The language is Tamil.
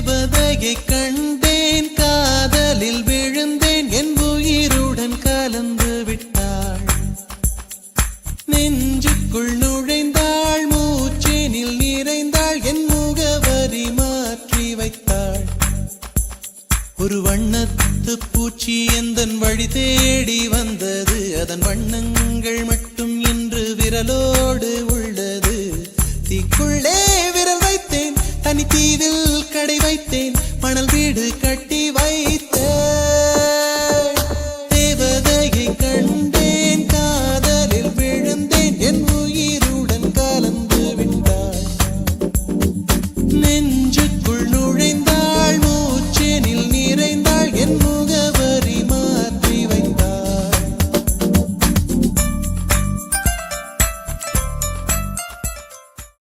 தேவதையை கண்டேன், காதலில் விழுந்தேன், என் உயிருடன் கலந்து விட்டாள். நெஞ்சுக்குள் நுழைந்தாள், மூச்சேனில் நிறைந்தாள், என் முகவரி மாற்றி வைத்தாள். ஒரு வண்ணத்து பூச்சி எந்தன் வழி தேடி வந்தது, அதன் வண்ணங்கள் மட்டும் இன்று விரலோடு உள்ளது. தீக்குள்ளே விரல் வைத்தேன், தனி தீவில் கடை வைத்தேன், மணல் வீடு கட்டி